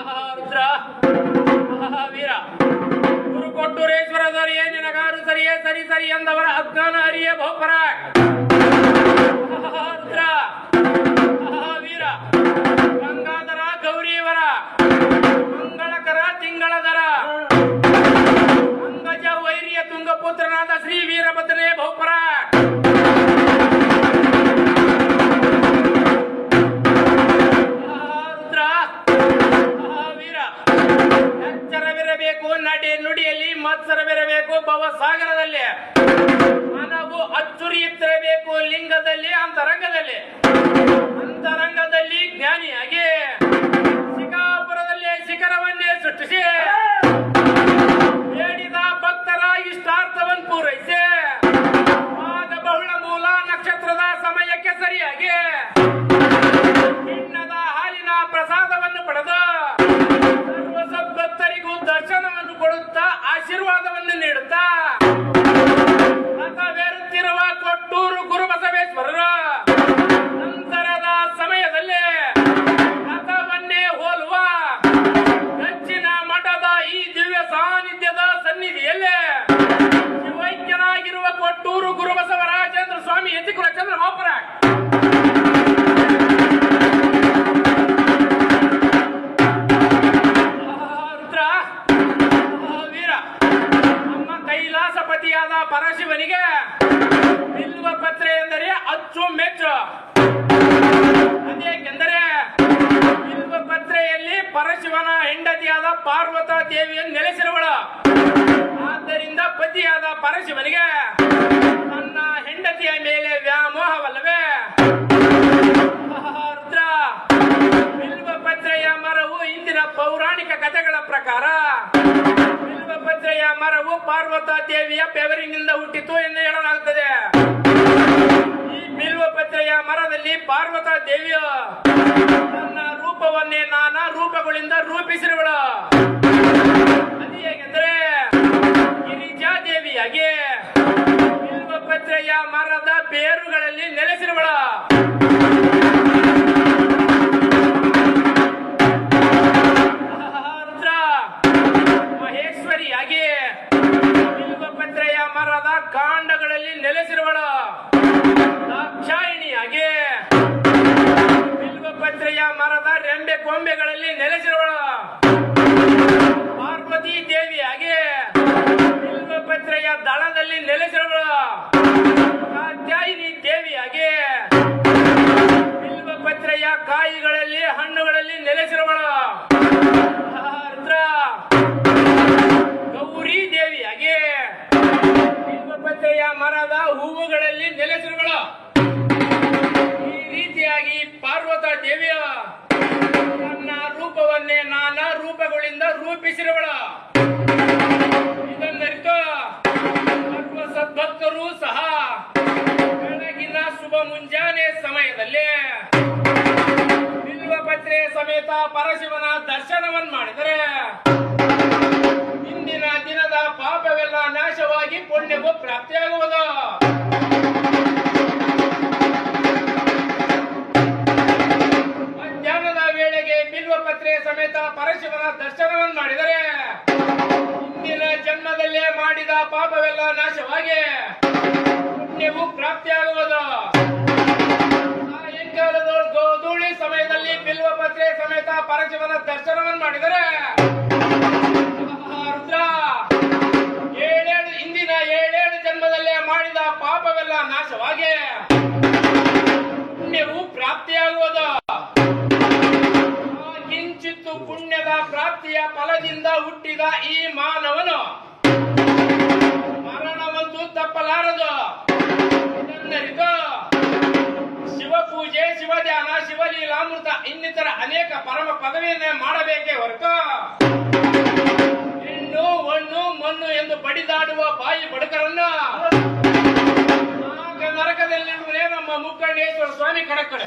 ರುದ್ರ ವೀರ ಗುರುಕೊಟ್ಟೂರೇಶ್ವರ ದೊರೆಯೇ ನಿನಗಾರು ಸರಿಯೇ ಸರಿ ಸರಿ ಎಂದವರ ಅಜ್ಞಾನ ಅರಿಯೇ ಬಹುಪರ ರುದ್ರ ವೀರ ಗಂಗಾಧರ ಗೌರೀವರ ಮಂಗಳಕರ ತಿಂಗಳಧರ ಅಂಗಜ ವೈರಿಯ ತುಂಗಪುತ್ರನಾದ ಶ್ರೀ ವೀರಭದ್ರನೇ ಬಹುಪರ ನಡೆ ನುಡಿಯಲ್ಲಿ ಮತ್ಸರವಿರಬೇಕು ಭವಸಾಗರದಲ್ಲಿ ಮನವು ಅಚ್ಚುರಿಯುತ್ತಿರಬೇಕು ಲಿಂಗದಲ್ಲಿ ಅಂತರಂಗದಲ್ಲಿ ಜ್ಞಾನಿಯಾಗಿ ಶಿಕಾಪುರದಲ್ಲಿ ಶಿಖರವನ್ನೇ ಸೃಷ್ಟಿಸಿ ಬೇಡಿದ ಭಕ್ತರ ಇಷ್ಟಾರ್ಥವನ್ನು ಪೂರೈಸಿ ಬಹುಳ ಮೂಲ ನಕ್ಷತ್ರದ ಸಮಯಕ್ಕೆ ಸರಿಯಾಗಿ ಚಿನ್ನದ ಹಾಲಿನ ಪ್ರಸಾದವನ್ನು ಪಡೆದು ಭಕ್ತರಿಗೂ ದರ್ಶನವನ್ನು ಕೊಡುತ್ತಾ ಆಶೀರ್ವಾದವನ್ನು ನೀಡುತ್ತಾ ರಥವೇರುತ್ತಿರುವ ಕೊಟ್ಟೂರು ಗುರುಬಸವೇಶ್ವರರ ನಂತರದ ಸಮಯದಲ್ಲಿ ರಥವನ್ನೇ ಹೋಲುವ ಹೆಚ್ಚಿನ ಮಠದ ಈ ದಿವ್ಯ ಸಾನ್ನಿಧ್ಯದ ಸನ್ನಿಧಿಯಲ್ಲಿ ಶಿವೈಕ್ಯನಾಗಿರುವ ಕೊಟ್ಟೂರು ಗುರುಬಸವರಾಜೇಂದ್ರ ಸ್ವಾಮಿ ಯತಿಕುಲ ಚಂದ್ರ ಮಹಾಪುರ ಕೈಲಾಸಪತಿಯಾದ ಪರಶಿವನಿಗೆ ಬಿಲ್ವ ಪತ್ರೆ ಎಂದರೆ ಅಚ್ಚು ಮೆಚ್ಚು. ಅದೇಕೆಂದರೆ ಬಿಲ್ವ ಪತ್ರೆಯಲ್ಲಿ ಪರಶಿವನ ಹೆಂಡತಿಯಾದ ಪಾರ್ವತ ದೇವಿಯನ್ನು ನೆಲೆಸಿರುವಳು. ಆದ್ದರಿಂದ ಪತಿಯಾದ ಪರಶಿವನಿಗೆ ತನ್ನ ಹೆಂಡತಿಯ ಮೇಲೆ ವ್ಯಾಮೋಹವಲ್ಲವೇ? ರುದ್ರ ಬಿಲ್ವ ಪತ್ರೆಯ ಮರವು ಇಂದಿನ ಪೌರಾಣಿಕ ಕಥೆಗಳ ಪ್ರಕಾರ ಬಿಲ್ವಪತ್ರೆಯ ಮರವು ಪಾರ್ವತ ದೇವಿಯ ಬೆವರಿನಿಂದ ಹುಟ್ಟಿತು ಎಂದು ಹೇಳಲಾಗುತ್ತದೆ. ಈ ಬಿಲ್ವಪತ್ರೆಯ ಮರದಲ್ಲಿ ಪಾರ್ವತ ದೇವಿಯು ತನ್ನ ರೂಪವನ್ನೇ ನಾನಾ ರೂಪಗಳಿಂದ ರೂಪಿಸಿರುವಳು. ಅದು ಹೇಗೆಂದರೆ ಗಿರಿಜಾ ದೇವಿಯಾಗಿ ಬಿಲ್ವಪತ್ರೆಯ ಮರದ ಬೇರುಗಳಲ್ಲಿ ನೆಲೆಸಿರುವಳು. ಮಹೇಶ್ವರಿಯಾಗಿ ಬಿಲ್ವಪತ್ರೆಯ ಮರದ ಕಾಂಡಗಳಲ್ಲಿ ನೆಲೆಸಿರುವಳು. ದಾಕ್ಷಾಯಿಣಿಯಾಗಿ ಬಿಲ್ವಪತ್ರೆಯ ಮರದ ರೆಂಬೆ ಕೊಂಬೆಗಳಲ್ಲಿ ನೆಲೆಸಿರುವಳು. ಪಾರ್ವತಿ ದೇವಿಯಾಗಿ ಬಿಲ್ವಪತ್ರೆಯ ದಳದಲ್ಲಿ ನೆಲೆಸಿರುವಳು. ಕಾತ್ಯಾಯಿನಿ ದೇವಿಯಾಗಿ ಬಿಲ್ವಪತ್ರೆಯ ಕಾಯಿಗಳಲ್ಲಿ ಹಣ್ಣುಗಳಲ್ಲಿ ನೆಲೆಸಿರುವಳು. ಗೌರಿ ದೇವಿಯಾಗಿ ಬಿಲ್ವಪತ್ರೆಯ ಮರದ ಹೂವುಗಳಲ್ಲಿ ನೆಲೆಸಿರುವಳು. ಈ ರೀತಿಯಾಗಿ ಪಾರ್ವತ ದೇವಿಯ ತನ್ನ ರೂಪವನ್ನೇ ನಾನಾ ರೂಪಗಳಿಂದ ರೂಪಿಸಿರುವಳು. ಇದನ್ನರಿತು ಸರ್ವ ಸದ್ಭಕ್ತರು ಸಹ ಬೆಳಗಿನ ಶುಭ ಮುಂಜಾನೆ ಸಮಯದಲ್ಲಿ ಬಿಲ್ವಪತ್ರೆ ಸಮೇತ ಪರಶಿವನ ದರ್ಶನವನ್ನು ಮಾಡಿದರೆ ಇಂದಿನ ದಿನದ ಪಾಪವೆಲ್ಲ ನಾಶವಾಗಿ ಪುಣ್ಯವು ಪ್ರಾಪ್ತಿಯಾಗುವುದು. ಮಧ್ಯಾಹ್ನದ ವೇಳೆಗೆ ಬಿಲ್ವಪತ್ರೆ ಸಮೇತ ಪರಶಿವನ ದರ್ಶನವನ್ನು ಮಾಡಿದರೆ ಇಂದಿನ ಜನ್ಮದಲ್ಲೇ ಮಾಡಿದ ಪಾಪವೆಲ್ಲ ನಾಶವಾಗಿ ಪುಣ್ಯವು ಪ್ರಾಪ್ತಿಯಾಗುವುದು. ಸಾಯಂಕಾಲದ ಗೋಧೂಳಿ ಸಮಯದಲ್ಲಿ ಬಿಲ್ವಪತ್ರೆ ಸಮೇತ ಪರಶಿವನ ದರ್ಶನವನ್ನು ಮಾಡಿದರೆ ಇಂದಿನ 7 ಜನ್ಮದಲ್ಲೇ ಮಾಡಿದ ಪಾಪವೆಲ್ಲ ನಾಶವಾಗಿ ಪುಣ್ಯವು ಪ್ರಾಪ್ತಿಯಾಗುವುದು. ಕಿಂಚಿತ್ತು ಪುಣ್ಯದ ಪ್ರಾಪ್ತಿಯ ಫಲದಿಂದ ಹುಟ್ಟಿದ ಈ ಮಾನವನು ಮರಣವಂತೂ ತಪ್ಪಲಾರದು. ಇದನ್ನರಿತು ಶಿವಪೂಜೆ, ಶಿವಧ್ಯಾನ, ಶಿವಲೀಲಾಮೃತ ಇನ್ನಿತರ ಅನೇಕ ಪರಮ ಪದವಿಯನ್ನೇ ಮಾಡಬೇಕೇ ಹೊರತು ಹೆಣ್ಣು ಹೊಣ್ಣು ಮಣ್ಣು ಎಂದು ಬಡಿದಾಡುವ ಬಾಯಿ ಬಡಕರನ್ನು ನರಕದಲ್ಲಿರುವುದೇ ನಮ್ಮ ಮುಕ್ಕಣ್ಣೇಶ್ವರ ಸ್ವಾಮಿ ಕಡಕಡೆ.